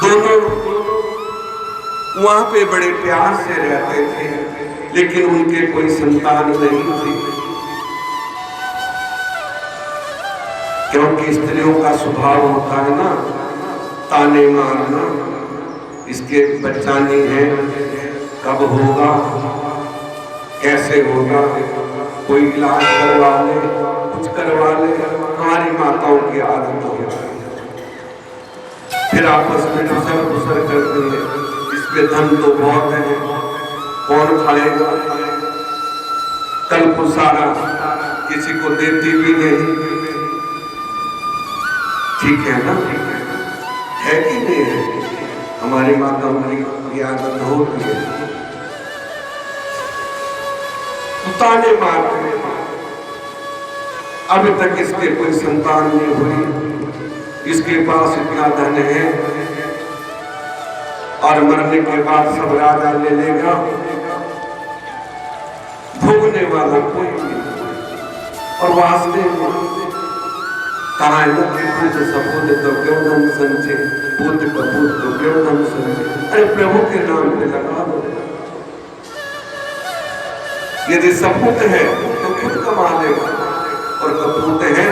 दोनों वहां पे बड़े प्यार से रहते थे, लेकिन उनके कोई संतान नहीं थी, क्योंकि स्त्रियों का स्वभाव होता है ना ताने मारना, इसके बच्चा नहीं है, कब होगा, कैसे होगा, कोई इलाज करवा ले, कुछ करवा ले। हमारी माताओं की आदत हो गई, फिर आपस में दूसर करते हैं, इस पे धन तो बहुत है, कौन खाएगा, कल को सारा किसी को देती भी नहीं। ठीक है ना, है कि नहीं है? हमारी माताओं की आदत होती है, ताने मारते हैं। अभी तक इसके कोई संतान नहीं हुई, इसके पास इतना धन है और मरने के बाद सब राजा ले लेगा, भोगने वाला कोई नहीं। और वास्ते कहा है ना कि पूज्य सपूत तो क्यों धन संचे, पूत कपूत तो क्यों धन संचे। अरे प्रभु के नाम पे लगा दो, यदि सपूत है तो खुद कमा लेगा, और कपूत है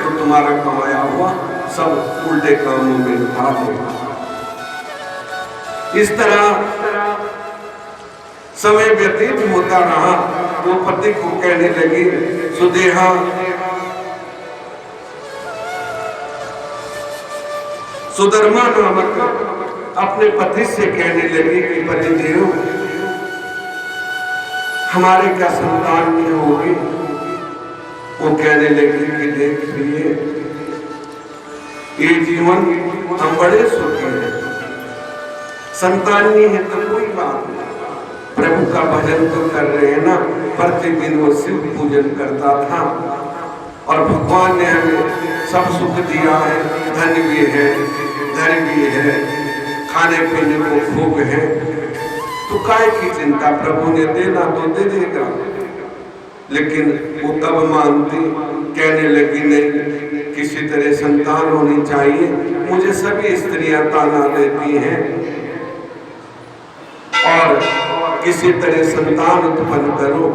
तो तुम्हारा कमाया हुआ सब उल्टे कामों में लगा देगा। इस तरह समय व्यतीत होता रहा। वो पति को कहने लगी, सुदेहा सुधर्मा नामक अपने पति से कहने लगी कि पति देव, हमारे क्या संतान नहीं होगी? वो कहने लगी कि देखिए, ये जीवन हम बड़े सुखी हैं, संतान नहीं है तो कोई बात नहीं, प्रभु का भजन तो कर रहे हैं ना। प्रतिदिन वो शिव पूजन करता था और भगवान ने हमें सब सुख दिया है, धन भी है, घर भी है, खाने पीने को भोग है, तो काय की चिंता, प्रभु ने देना तो दे देगा। लेकिन वो कब मानती, कहने लगी नहीं, किसी तरह संतान होनी चाहिए, मुझे सभी स्त्रियां ताना देती हैं और किसी तरह संतान उत्पन्न करो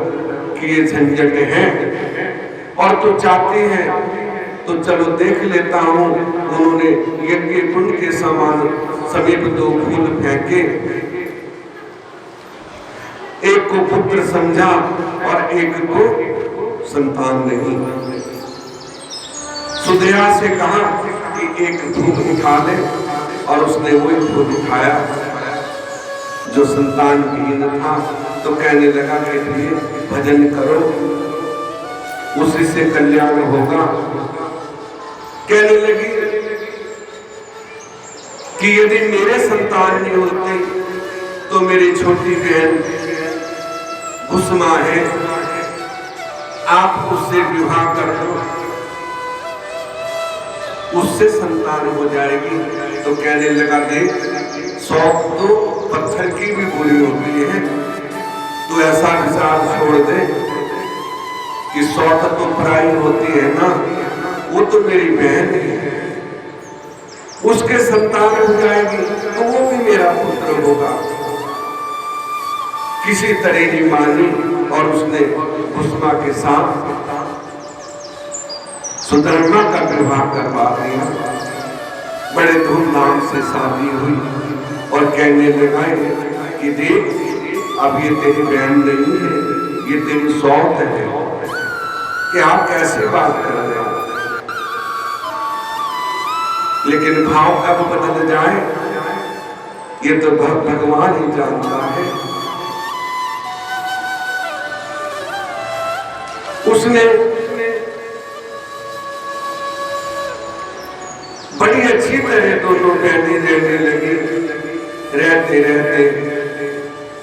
कि ये झंझट है। और तो चाहते हैं तो चलो देख लेता हूँ। उन्होंने यज्ञ कुंड के समान समीप 2 फूल फेंके, एक को पुत्र समझा और एक को संतान नहीं। सुदेहा से कहा कि एक फूल उठा ले, और उसने वही फूल उठाया जो संतान विहीन था। तो कहने लगा कि भजन करो, उसी से कल्याण होगा। कहने लगी कि यदि मेरे संतान नहीं होते तो मेरी छोटी बहन कुसुमा है, आप उससे विवाह कर दो, उससे संतान हो जाएगी। तो कहने लगा, देख, शौक तो पत्थर की भी बुरी होती है, तो ऐसा विचार छोड़ दे कि शौक तो पराई होती है ना, वो तो मेरी बहन है, उसके संतान हो जाएगी तो वो भी मेरा पुत्र होगा। किसी तरह नहीं मानी और उसने कुसुमा के साथ सुधर्मा का विवाह करवा दिया। बड़े धूमधाम से शादी हुई और कहने लगा कि देख, अब ये तेरी बहन नहीं है, ये तेरी सौत है। कि आप कैसे बात कर रहे हो? लेकिन भाव कब बदल जाए ये तो भगवान ही जानता है। उसने बड़ी अच्छी तरह दोनों बहनें रहने लगी। रहते रहते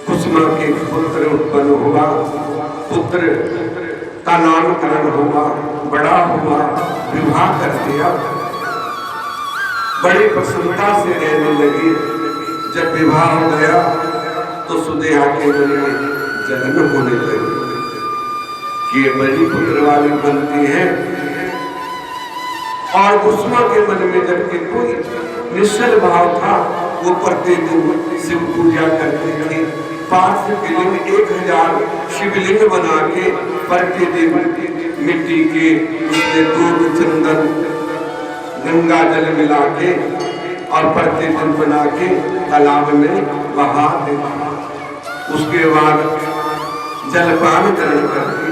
कुसुमा के पुत्र उत्पन्न हुआ, पुत्र का नामकरण हुआ, बड़ा हुआ, विवाह कर दिया, बड़ी प्रसन्नता से रहने लगी। जब विवाह हो गया तो सुदेहा के मन में जलन होने लगी कि ये बड़ी पुत्र वाली बनती है, और कुसुमा के मन में जबकि कोई निश्चल भाव था, वो प्रतिदिन शिव पूजा करते थे। पार्थिव के लिंग 1000 शिवलिंग बना के प्रतिदिन मिट्टी के उसमें दूध चंदन गंगा जल मिला के और प्रतिदिन बना के तालाब में बहा देते। उसके बाद जलपान ग्रहण करते।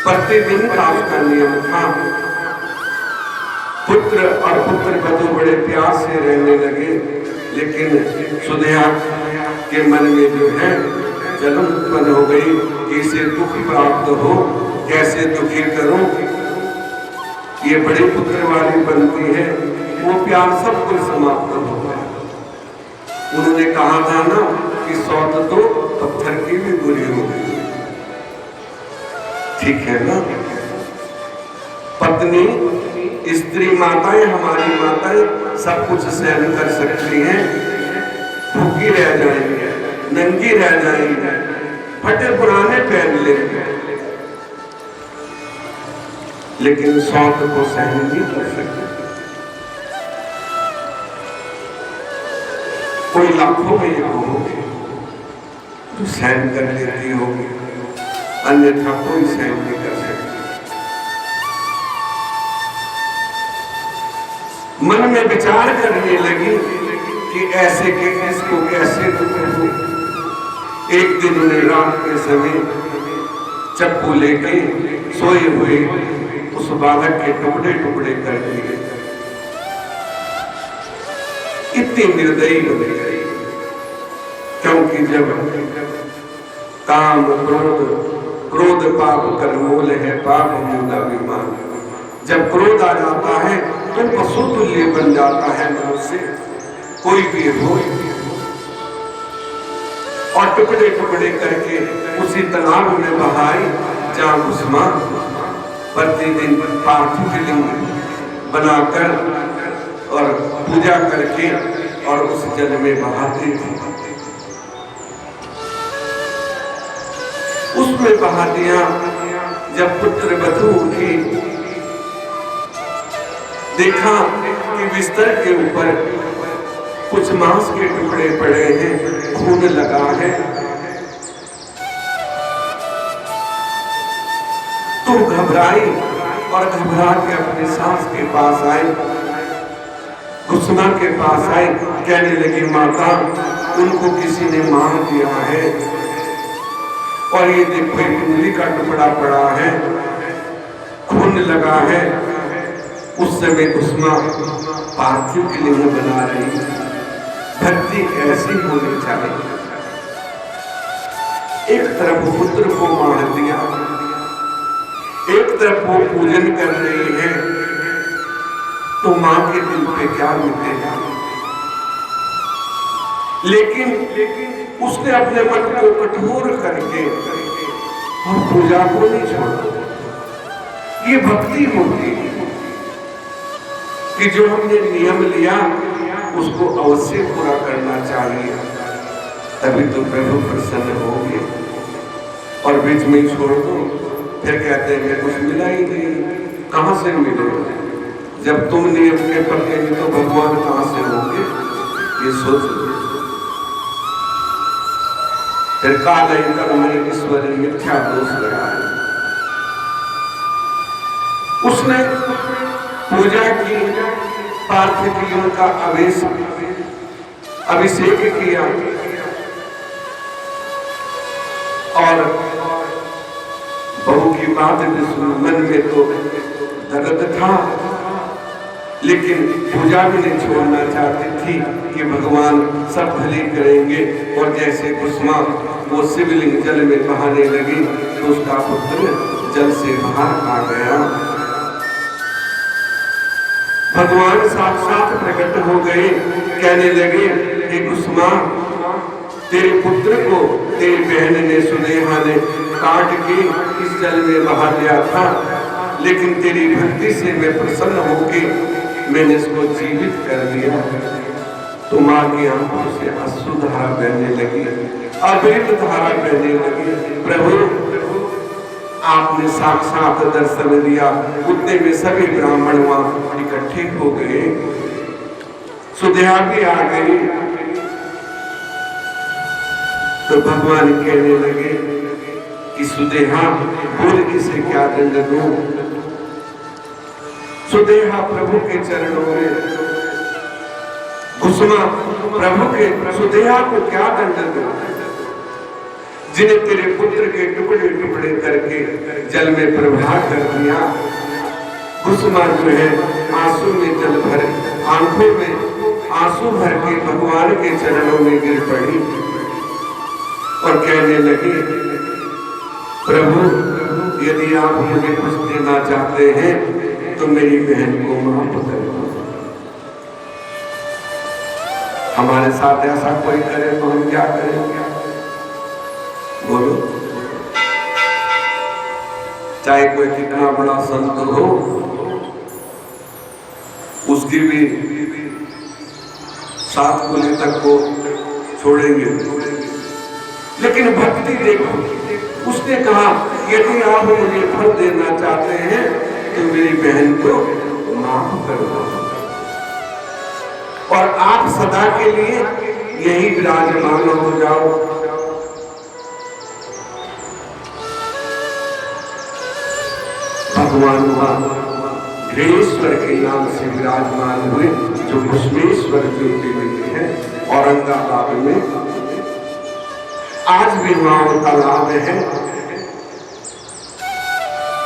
प्रतिदिन का उसका नियम था। पुत्र और पुत्र वधू बड़े प्यार से रहने लगे, लेकिन सुधिया के मन में जो है जलन उत्पन्न हो गई कि इसे दुख प्राप्त हो, कैसे दुखी करूं, ये बड़े पुत्र वाली बनती है। वो प्यार सब कुछ समाप्त हो गया। उन्होंने कहा था ना कि सौत तो पत्थर की भी बुरी हो गई, ठीक है ना। पत्नी स्त्री माताएं, हमारी माताएं सब कुछ सहन कर सकती हैं, भूखी रह जाएंगे, नंगी रह जाएंगे, फटे पुराने पहन लेंगे, लेकिन सौत को सहन नहीं कर सकते। कोई लाखों में होगी तो सहन कर लेती होगी, अन्यथा कोई सहन नहीं कर सकती। मन में विचार करने लगी कि ऐसे के इसको कैसे दुख हो। एक दिन उन्हें रात के समय चप्पू लेके सोए हुए उस बालक के टुकड़े टुकड़े कर दिए। इतनी निर्दयी हो गई, क्योंकि जब काम क्रोध पाप कर मूल है, पाप मूलाभिमान। जब क्रोध आ जाता है तो पशु तुल्य बन जाता है मनुष्य, कोई भी हो, और टुकड़े टुकड़े करके उसी तालाब में बहाई जहां भस्मा प्रतिदिन पार्थिव लिंग बनाकर और पूजा करके और उस जल में बहाते थे। उसमें बहा दिया। जब पुत्र वधू उठी, देखा कि बिस्तर के ऊपर कुछ मांस के टुकड़े पड़े हैं, खून लगा है, तो घबराई और घबरा के अपने सास के पास आई, कुसुमा के पास आई, कहने लगी माता उनको किसी ने मार दिया है और ये देखो एक उंगली का टुकड़ा पड़ा है, खून लगा है। उस समय कुसुमा पार्थिव के लिंग बना रही। भक्ति ऐसी होनी चाहिए। एक तरफ पुत्र को मार दिया, एक तरफ वो पूजन कर रही है, तो मां के दिल पे क्या बीतेगा। लेकिन उसने अपने मन को कठोर करके और पूजा को नहीं छोड़ा। ये भक्ति होती है कि जो हमने नियम लिया उसको अवश्य पूरा करना चाहिए, तभी तो प्रभु प्रसन्न होंगे। और बीच में छोड़ दो, फिर कहते हैं कुछ मिला ही नहीं। कहां से मिलेगा? जब तुम नियम के पक्के नहीं तो भगवान कहां से होंगे? ये सोच लो। फिर काल में ईश्वर मिथ्या दोष लगाया। उसने पूजा की, पार्थिव लिंग का अभिषेक किया और बहू की बात मन में तो दर्द था, लेकिन पूजा भी नहीं छोड़ना चाहती थी कि भगवान सब भली करेंगे। और जैसे कुसुमा वो शिवलिंग जल में बहाने लगी तो उसका पुत्र जल से बाहर आ गया। भगवान साक्षात प्रकट हो गए, कहने लगे हे कुसुमा, तेरे पुत्र को तेरी बहन ने सुनेहा ने काट के इस जल में बहा दिया था, लेकिन तेरी भक्ति से मैं प्रसन्न होकर मैंने इसको जीवित कर दिया। तो मां की आंखों से अश्रु धारा बहने लगी, अमृत धारा बहने लगी। प्रभु आपने साक्षात दर्शन दिया। उतने में सभी ब्राह्मण वहां इकट्ठे हो गए। सुदेहा भी आ गई तो भगवान कहने लगे कि सुदेहा बोल इसे क्या दंड दूं। सुदेहा प्रभु के चरणों में घुसमा प्रभु के सुदेहा को क्या दंड दूं, जिन्हें तेरे पुत्र के टुकड़े टुकड़े करके जल में प्रवाह कर दिया। घुसमा जो है आंसू में जल भर, आंखों में आंसू भर के भगवान के चरणों में गिर पड़ी और कहने लगी, प्रभु यदि आप मुझे कुछ देना चाहते हैं तो मेरी बहन को माफ कर दो। हमारे साथ ऐसा कोई करे तो हम क्या करेंगे? बोलो। चाहे कोई कितना बड़ा संत हो, उसकी भी 7 कुली तक को छोड़ेंगे, लेकिन भक्ति देखो, उसने कहा यदि आप मुझे फल देना चाहते हैं तो मेरी बहन को माफ कर दो और आप सदा के लिए यही विराजमान हो जाओ। भगवान घृणेश्वर के नाम से विराजमान हुए, जो घुसमेश्वर ज्योतिर्लिंग है औरंगाबाद में। आज भी वहां तालाब है,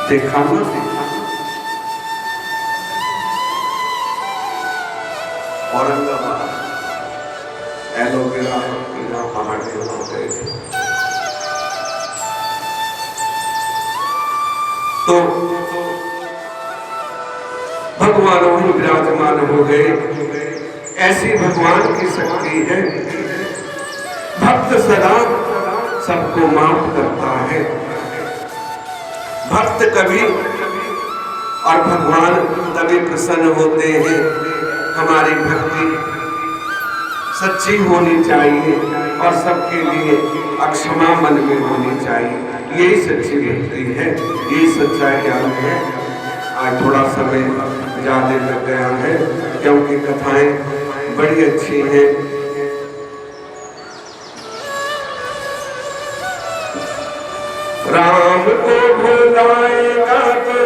देखा ना? औरंगाबाद एलोवेरा पहाड़ के वहां गए थे तो भगवान वहीं विराजमान हो गए। ऐसी भगवान की शक्ति है। भक्त सदा सबको माफ करता है। भक्त कभी और भगवान तभी प्रसन्न होते हैं। हमारी भक्ति सच्ची होनी चाहिए और सबके लिए अक्षमा मन में होनी चाहिए। यही सच्ची भक्ति है, यही सच्चा ज्ञान है। आज थोड़ा समय ज्यादा लग गया है क्योंकि कथाएं बड़ी अच्छी हैं। राम को भुलाएगा तो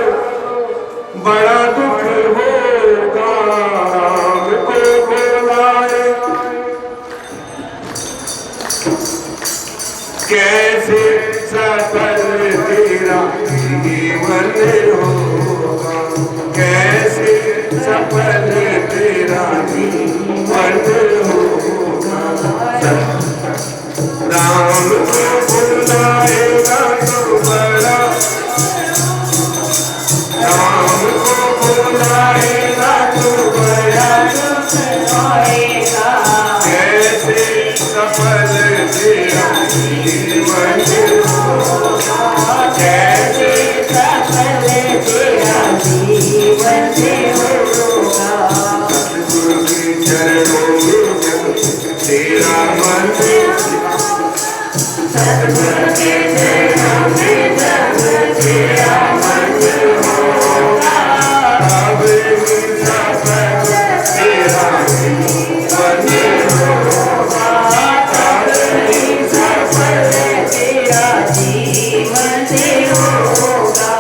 बड़ा दुख होगा। राम को भुलाएगा कैसे सफल तेरा जीवन होगा, कैसे सफल तेरा जीवन होगा। राम को भुलाएगा तो बड़ा, राम को भुलाएगा तो बड़ा कैसे सफल तेरा जीवन होगा, कैसे सफल तेरा जीवन होगा। सतगुरु के चरणों में तेरा मन, सतगुरु के चरणों में तेरा मन होगा, तब ही सफल तेरा जीवन होगा, तब ही सफल तेरा जीवन होगा।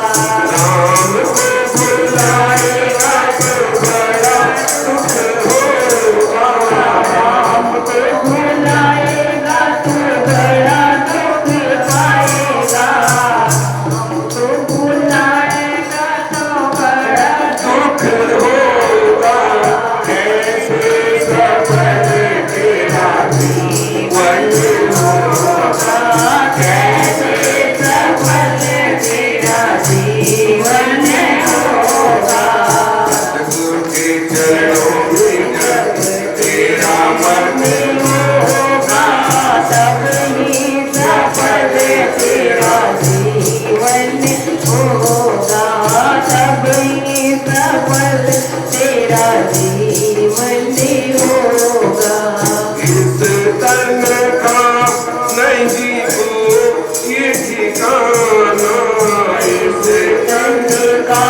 राम को भुलाएगा तो बड़ा दुख होगा, राम को भुलाएगा तो बड़ा दुख पाएगा, तो भुलाएगा तो बड़ा दुख होगा, कैसे सफल तेरा जीवन होगा, कैसे सफल तेरा जीवन होगा। सतगुरु के चरणों में तेरा मन होगा, तब ही सफल तेरा जीवन होगा, तब ही सफल तेरा जीवन होगा। इस तन का नहीं को ये ठिकाना, इस तन का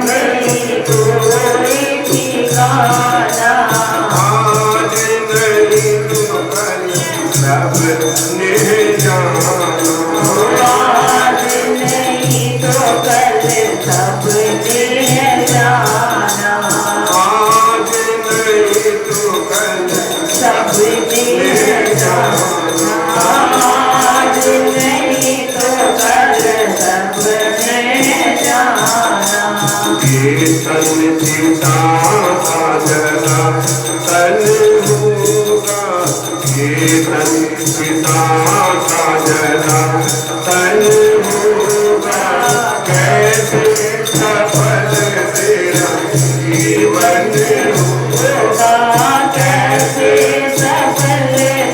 नहीं को ये ठिकाना, सीता का जला तन होगा, ये तन सीता का जला तन होगा, कैसे सफल तेरा जीवन होगा, कैसे सफल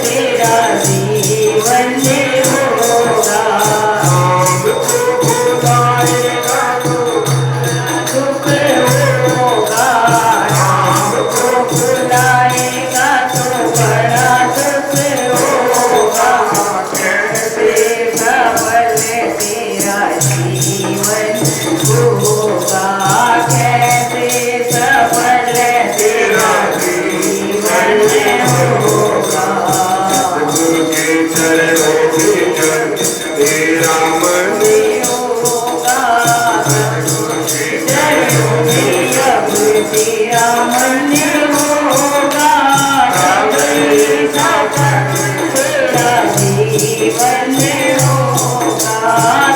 तेरा जीवन होगा। नाम को बुलाएगा तो दुख होगा, नाम को बुलाएगा तो बड़ा दुख होगा, कैसे सफल तेरा जीवन होगा, कैसे सफल तेरा जीवन होगा। गुरु के चरणों में जब तेरा मन होगा, गुरु के चरणों में जब तेरा मन होगा, तब ही सफल तेरा जीवन होगा,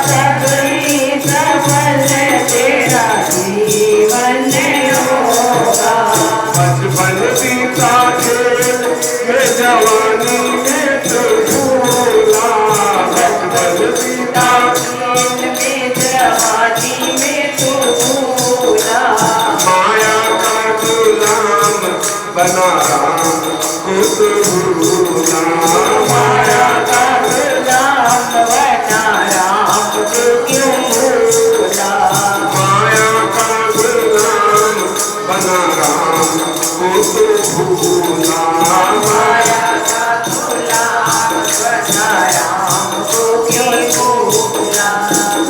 तब ही सफल तेरा जीवन होगा। बचपन बीता खेल ये जवानी में तो भूला, बचपन बीता में जवानी में तू भूला, माया का गुलाम बना राम को तो भूला, माया का गुलाम बना राम को क्यों भूला, माया का गुलाम बना राम को तो भूला, माया का गुलाम बना राम को क्यों भूला,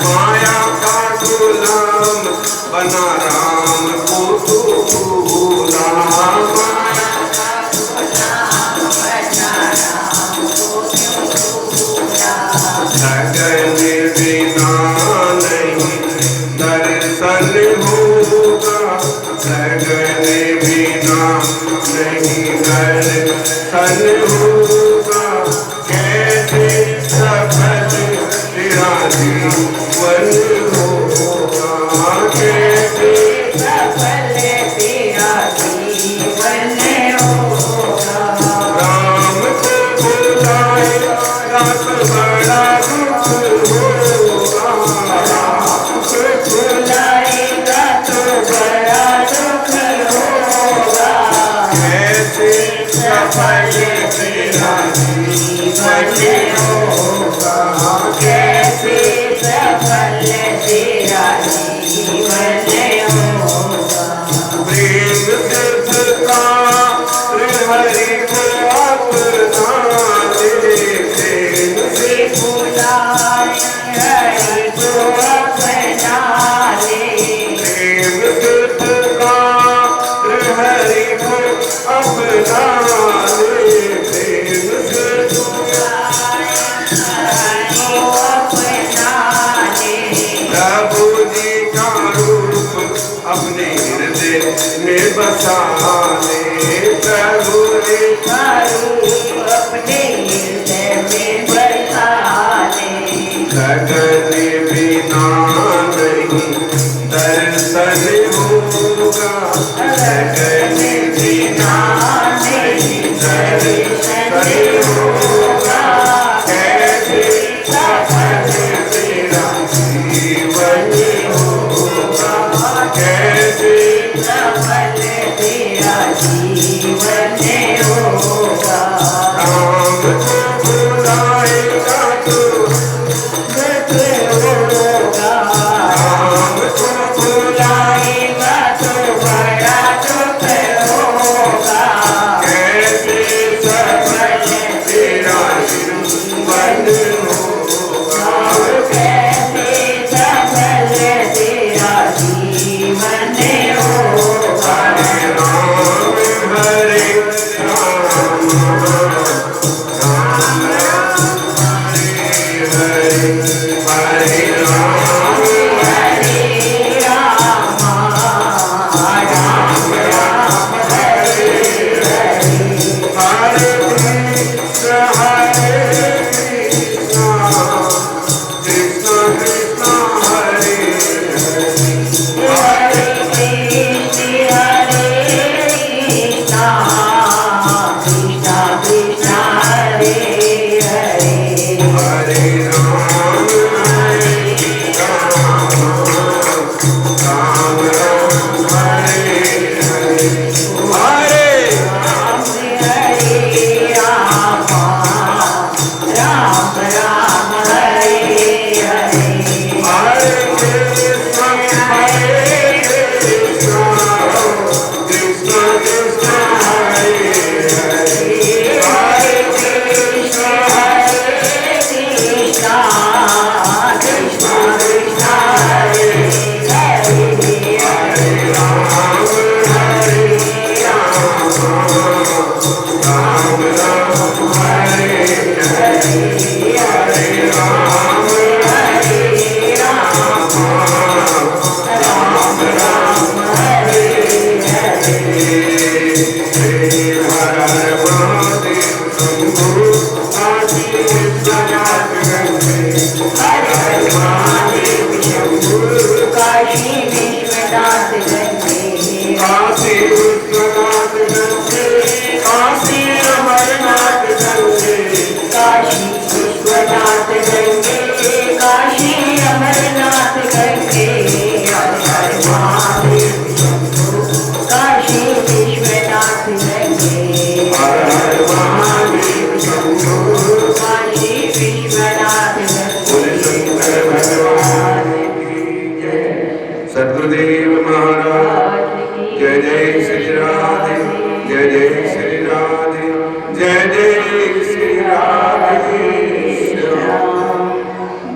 माया का गुलाम बना राम को तो भूला, माया का गुलाम बना राम को क्यों भूला। लगन बिना नहीं दर्शन होगा, लगन बिना नहीं दर्शन होगा, कैसे सफल तेरा जीवन होगा, कैसे सफल तेरा जीवन होगा। राम को बुलाएगा तो बड़ा दुख होगा, राम को बुलाएगा तो बड़ा दुख होगा, कैसे सफल तेरा जीवन होगा, कैसे सफल तेरा जीवन होगा। प्रेम सिद्ध का हरि को अपना ले, प्रेम से बुलाए हरि को अपना ले, प्रेम सिद्ध का हरि को अपना ले, प्रेम सिद्ध बुलाए हरि को अपना ले। प्रभु जी का रूप अपने हृदय में बसा ले, प्रभु जी रूप अपने हृदय में बसा ले, लगन बिना नहीं दर्शन होगा, लगन बिना नहीं दर्शन होगा, कैसे सफल तेरा जीवन होगा, कैसे सफल तेरा जीवन होगा। राम को बुलाएगा तो दुख होगा, राम को बुलाएगा बुलाएगा तो बड़ा दुख सद्गुरुदेव महाराज जय जय श्री राधे जय जय श्री राधे जय जय